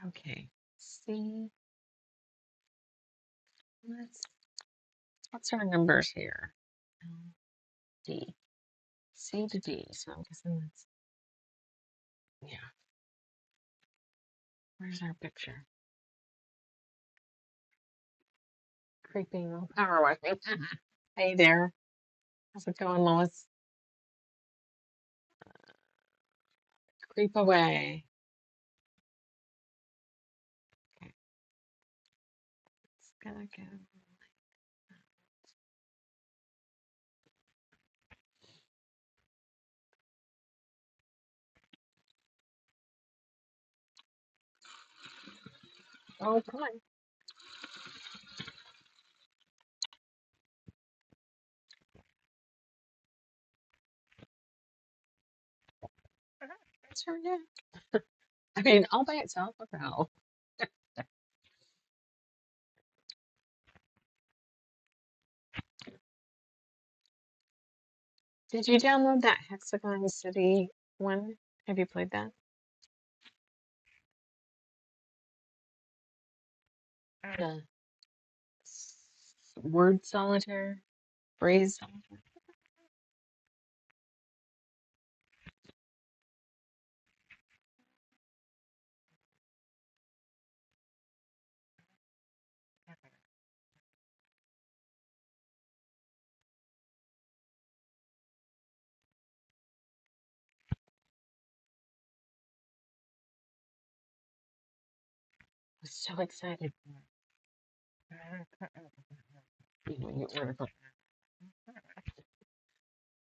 Speaker 1: Okay, see, what's our numbers here? L, D, C to D. So I'm guessing that's, yeah. Where's our picture? Creeping all power washing. Hey there. How's it going, Lois? Creep away. Okay, it's gonna go. Oh, come on. It's her neck. I mean, all by itself. What the hell? Did you download that Hexagon City one? Have you played that? The word solitaire, phrase solitaire. I'm so excited. You know, you order.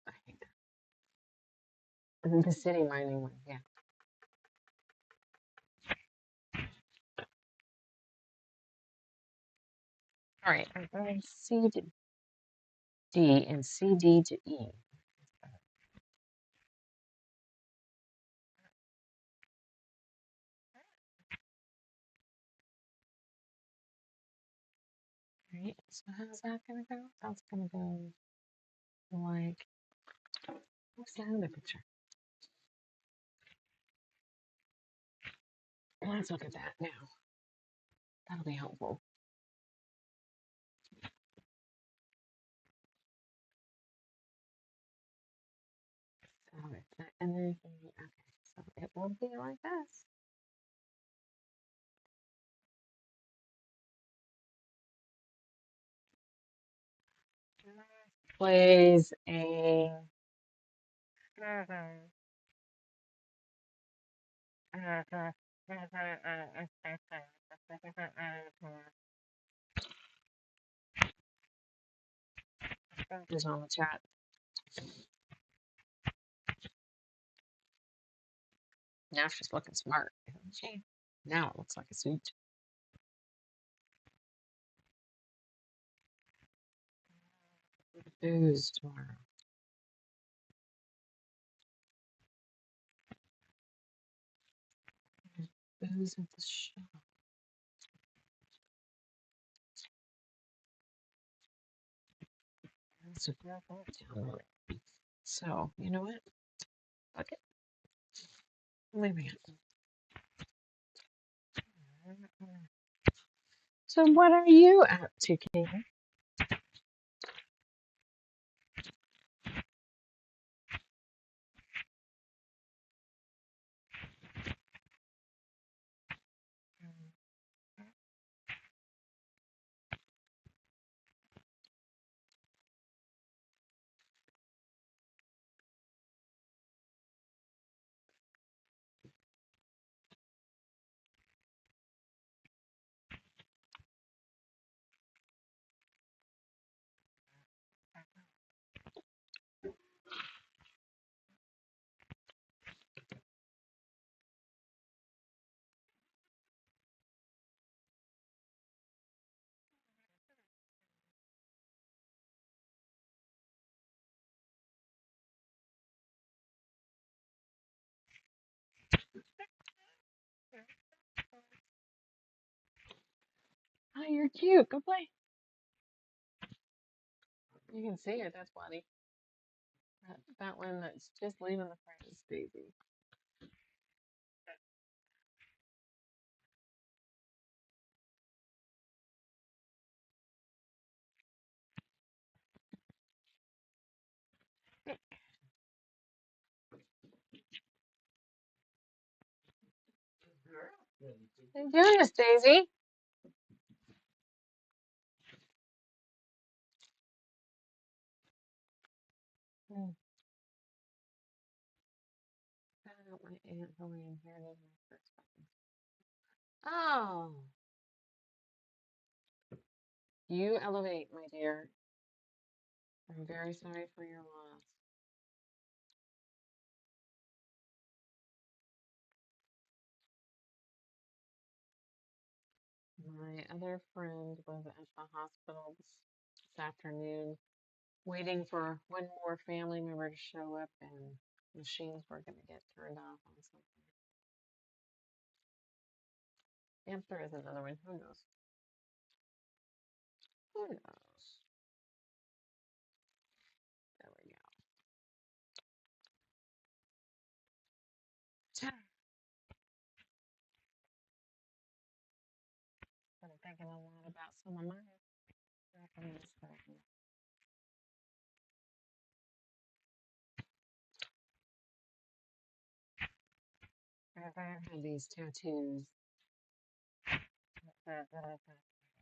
Speaker 1: I hate that. The city mining one, yeah. All right, I'm going C to D and CD to E. Right, so how's that gonna go? That's gonna go like, what's the other picture? Let's look at that now. That'll be helpful. So it's that energy. Okay, so it will be like this. Plays a is on the chat. Now she's looking smart, isn't she? Now it looks like a suit. Booze tomorrow. Booze at the shop. So, you know what? Fuck it. I'm leaving it. So, what are you up to, Katie? you're cute. Go play. You can see it. That's funny. That one that's just leaving the front is Daisy. How you doing, Miss Daisy? Hmm. I got my Aunt Helene here. There's my first button. Oh, you elevate, my dear. I'm very sorry for your loss. My other friend was at the hospital this afternoon, waiting for one more family member to show up, and machines were going to get turned off on something. If there is another one, who knows? Who knows? There we go. But I'm thinking a lot about some of mine. I've had these tattoos.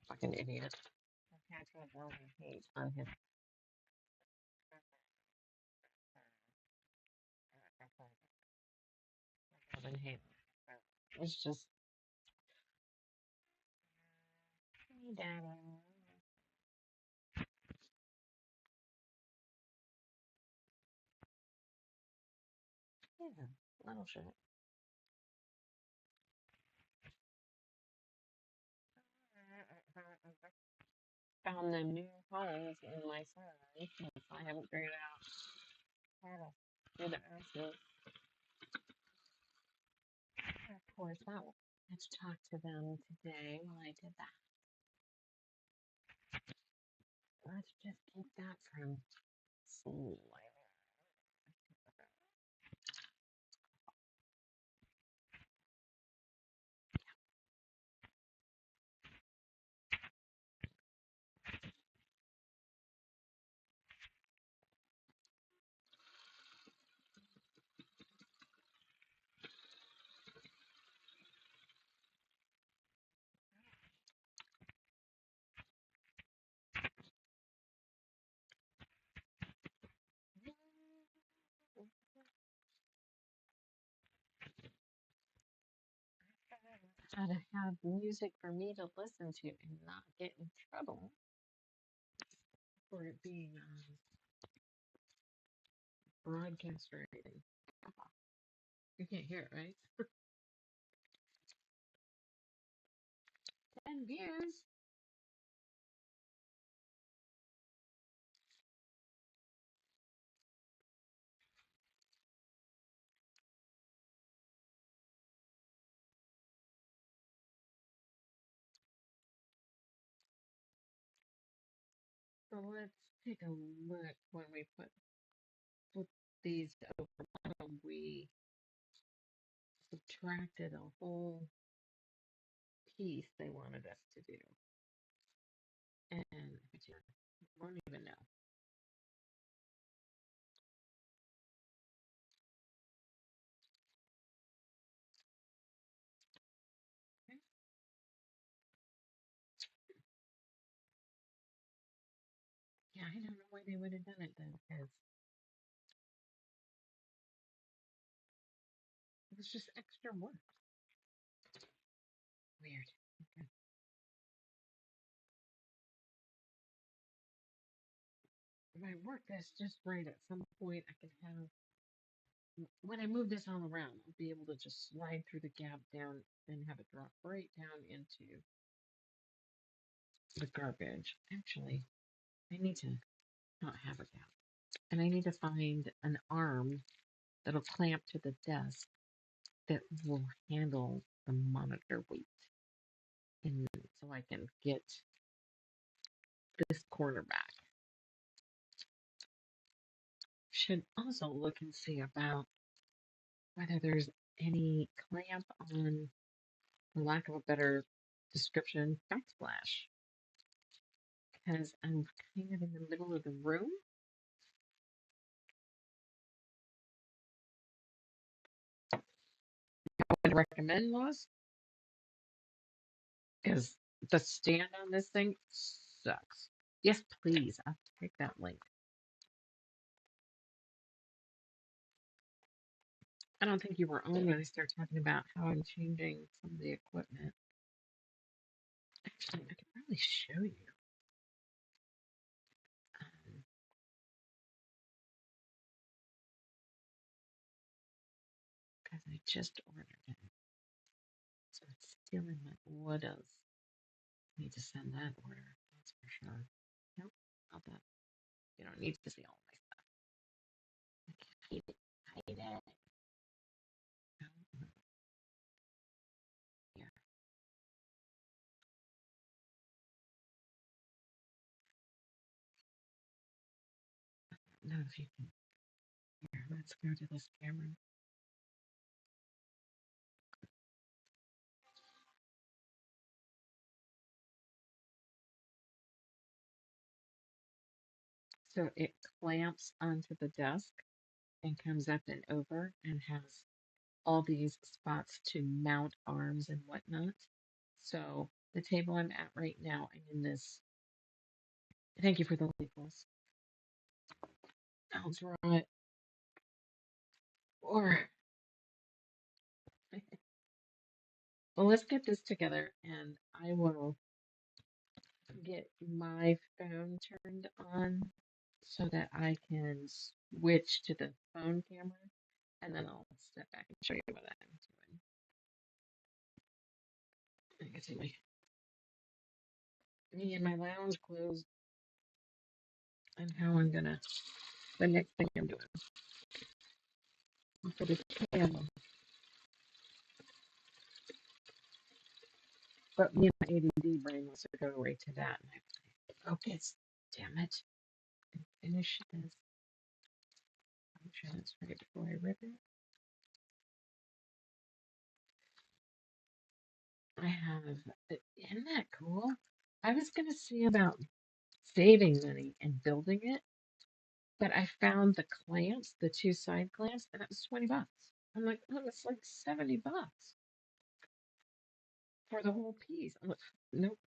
Speaker 1: Fucking idiot. A tattoo of love and hate on his. Love and hate. It's just. Hey, Daddy. Yeah, little shit. Found them new homes in my son. I haven't figured out how to do the asses. Of course, well, let's talk to them today while I did that. Let's just keep that from seeing later. How to have music for me to listen to and not get in trouble for it being broadcast or anything. You can't hear it, right? 10 views. So let's take a look when we put these over. We subtracted a whole piece they wanted us to do, and you won't even know. Okay? Yeah, I don't know why they would have done it then, because it was just extra work. Weird. Okay. If I work this just right, at some point I can have. When I move this all around, I'll be able to just slide through the gap down and have it drop right down into the garbage. Actually, I need to not have a gap. And I need to find an arm that'll clamp to the desk that will handle the monitor weight. and so I can get this corner back. Should also look and see about whether there's any clamp on, for lack of a better description, backsplash. Because I'm kind of in the middle of the room. I would recommend those because the stand on this thing sucks. Yes, please. I'll take that link. I don't think you were on when I started talking about how I'm changing some of the equipment. Actually, I could probably show you. Because I just ordered it. So it's still in my orders. I need to send that order. That's for sure. Nope, not that. You don't need to see all my stuff. I can't hide it. Hide it. No, no. Here. No, if you can. Here, let's go to this camera. So it clamps onto the desk and comes up and over and has all these spots to mount arms and whatnot. So the table I'm at right now, I'm in this. Thank you for the labels. I'll draw it. Or, well, let's get this together and I will get my phone turned on so that I can switch to the phone camera and then I'll step back and show you what I'm doing. I can see me and my lounge clothes and how I'm gonna, the next thing I'm doing for the camera. But me and my ADD brain wants to go right to that. And I focus, damn it, and finish this. Make sure that's right before I rip it. I have, isn't that cool? I was going to see about saving money and building it, but I found the clamps, the two side clamps, and it was 20 bucks. I'm like, oh, it's like 70 bucks for the whole piece. I'm like, nope,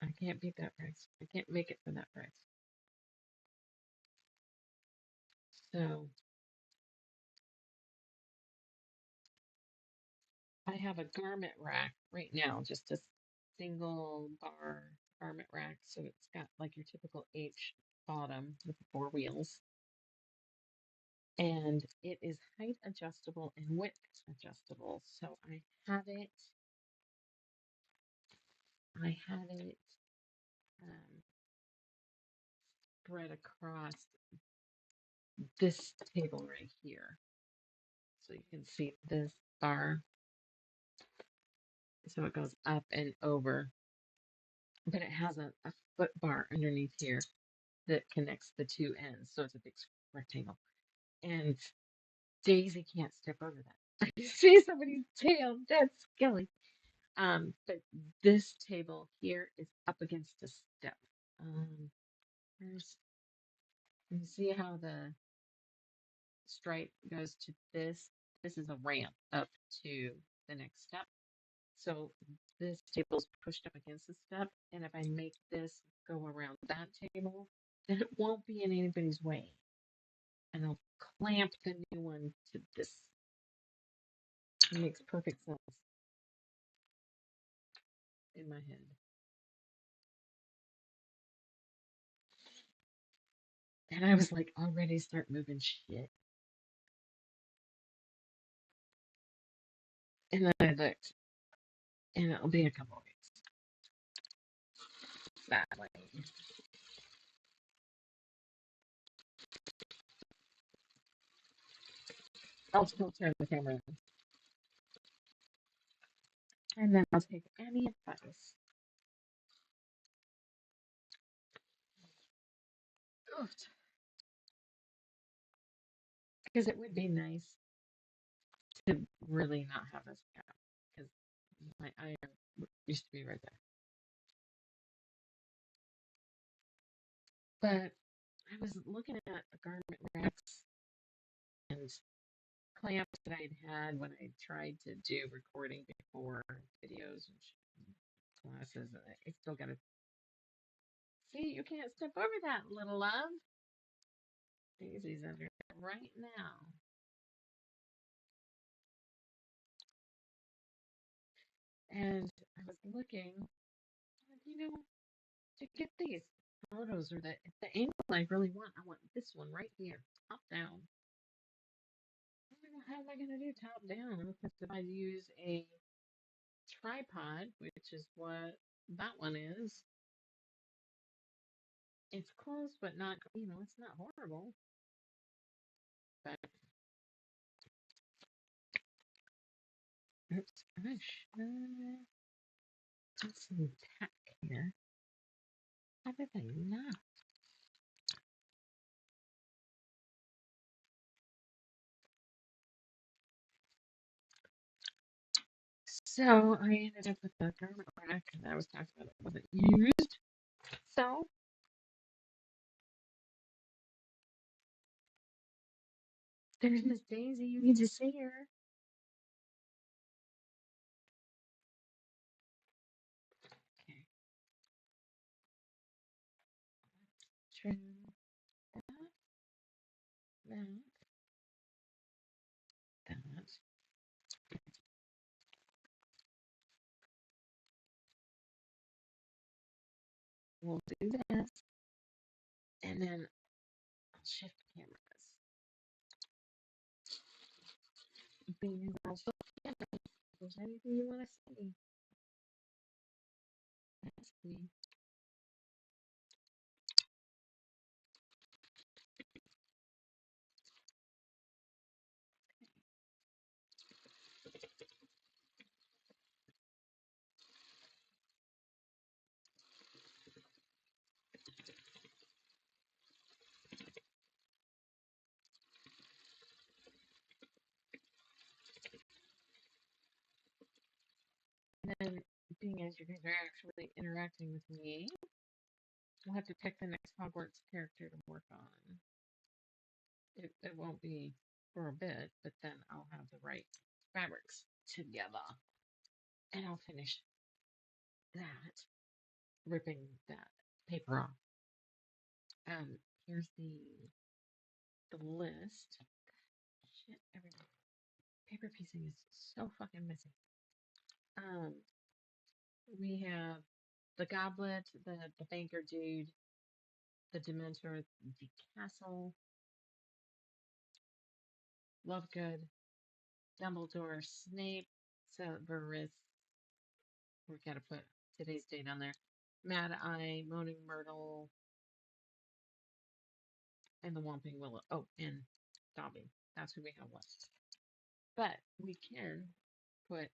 Speaker 1: I can't beat that price. I can't make it for that price. So I have a garment rack right now, just a single bar garment rack. So it's got like your typical H bottom with the four wheels. And it is height adjustable and width adjustable. So I had it um, spread across this table right here. So you can see this bar. So it goes up and over, but it has a foot bar underneath here that connects the two ends. So it's a big rectangle. And Daisy can't step over that. I see somebody's tail. That's Skelly. But this table here is up against a step. There's, you see how the stripe goes to this? This is a ramp up to the next step. So this table is pushed up against the step, and if I make this go around that table, then it won't be in anybody's way. And I'll clamp the new one to this. It makes perfect sense in my head. And I was like, already start moving shit. And then I looked, and it'll be a couple of weeks. That way. I'll still turn the camera on. And then I'll take any advice Because it would be nice to really not have this gap. Because my iron used to be right there. But I was looking at the garment racks and clamps that I'd had when I tried to do recording before videos and classes, and I still got to see. You can't step over that, little love. Daisy's under there right now. And I was looking, you know, to get these photos or the angle I really want. I want this one right here, top down. How am I going to do top down? Because if I use a tripod, which is what that one is, it's close, but not, it's not horrible. But, oops, I should put some tack here. How did I not? So I ended up with the garment rack that I was talking about. It wasn't used. So there's Miss Daisy. You can just see her. Okay. Trim that, that, that. We'll do this. And then I'll shift cameras. Being also cameras. If there's anything you want to see, ask me. And then, being as you guys are actually interacting with me, we'll have to pick the next Hogwarts character to work on. It won't be for a bit, but then I'll have the right fabrics together. And I'll finish that, ripping that paper off. Here's the list. Shit, everything. Paper piecing is so fucking messy. We have the goblet, the banker dude, the Dementor, the castle, Lovegood, Dumbledore, Snape, Severus. We gotta put today's date on there. Mad Eye, Moaning Myrtle, and the Whomping Willow. Oh, and Dobby. That's who we have left. But we can put.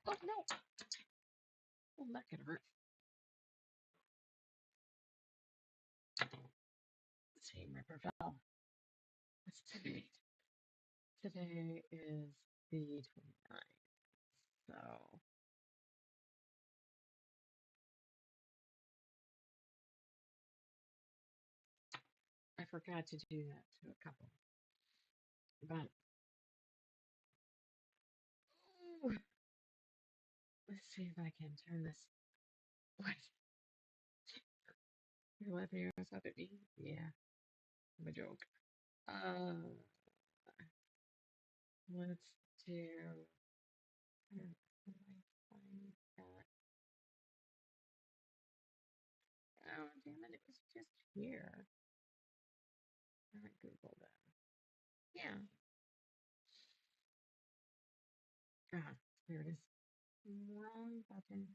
Speaker 1: Oh no! Oh, that could hurt. Let's see, Ripperville. What's today? Today is the 29th. So I forgot to do that to a couple. But ooh, let's see if I can turn this. What? You're laughing your ass off at me? Yeah, I'm a joke. Let's do. Where can I find that? Oh, damn it, it was just here. I Googled it. Yeah. Ah, there it is. Wrong button.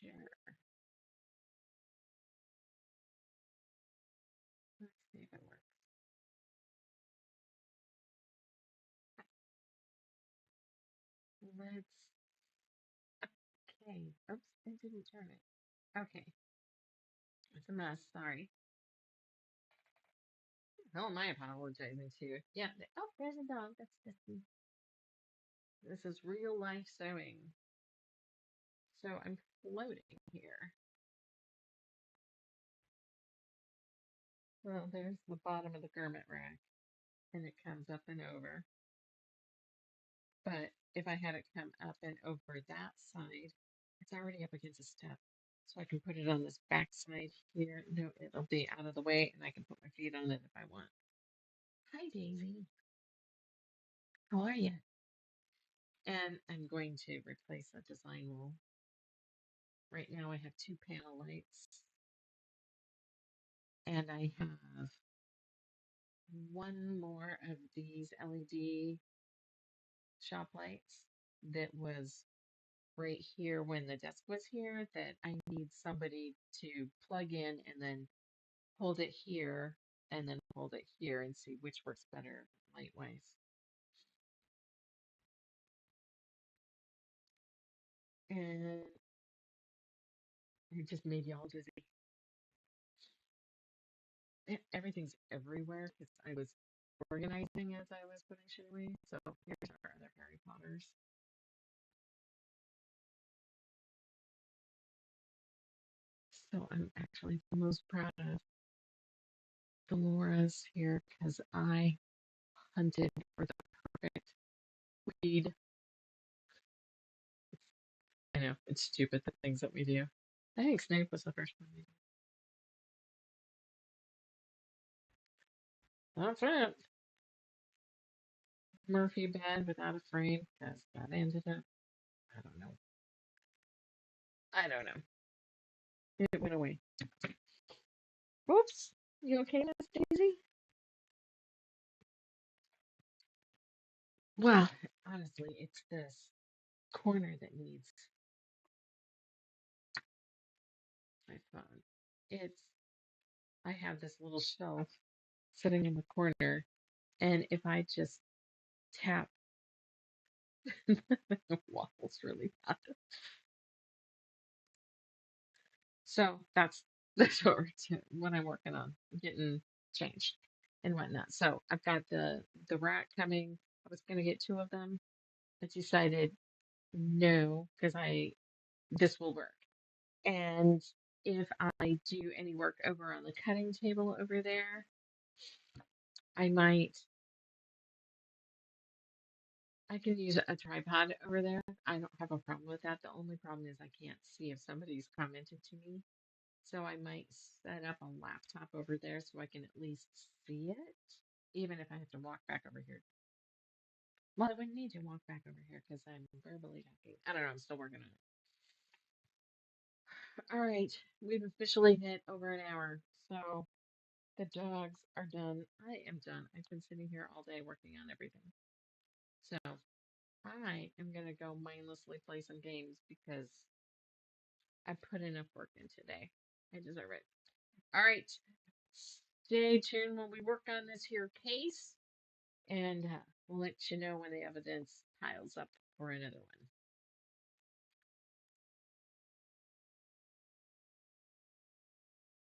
Speaker 1: Share. Let's see if it works. Let's Yay. Oops, I didn't turn it. Okay. It's a mess. Sorry. How am I apologizing to you? Yeah. Oh, there's a dog. That's Dusty. This is real life sewing. So I'm floating here. Well, there's the bottom of the garment rack, and it comes up and over. But if I had it come up and over that side, it's already up against a step. So I can put it on this back side here. No, it'll be out of the way, and I can put my feet on it if I want. Hi, Daisy. How are you? And I'm going to replace the design wall. Right now I have two panel lights, and I have one more of these LED shop lights that was right here when the desk was here that I need somebody to plug in and then hold it here and then hold it here and see which works better light wise. And it just made y'all dizzy. Everything's everywhere because I was organizing as I was putting shit away. So here's our other Harry Potters. So I'm actually the most proud of the Laura's here because I hunted for the perfect weed. I know, it's stupid the things that we do. I think Snape was the first one we did. That's it. Murphy bed without a frame because that ended up, I don't know. I don't know. It went away. Whoops. You okay, Miss Daisy? Well, honestly, it's this corner that needs my phone. It's, I have this little shelf sitting in the corner, and if I just tap, it wobbles really bad. So that's what I'm working on, getting changed and whatnot. So I've got the rack coming. I was gonna get two of them, but decided no, because I this will work. And if I do any work over on the cutting table over there, I can use a tripod over there. I don't have a problem with that. The only problem is I can't see if somebody's commented to me. So I might set up a laptop over there so I can at least see it, even if I have to walk back over here. Well, I wouldn't need to walk back over here because I'm verbally talking. I don't know. I'm still working on it. All right, we've officially hit over an hour, so the dogs are done. I am done. I've been sitting here all day working on everything. So I am gonna go mindlessly play some games because I put enough work in today. I deserve it. All right, stay tuned when we work on this here case, and we'll let you know when the evidence piles up for another one.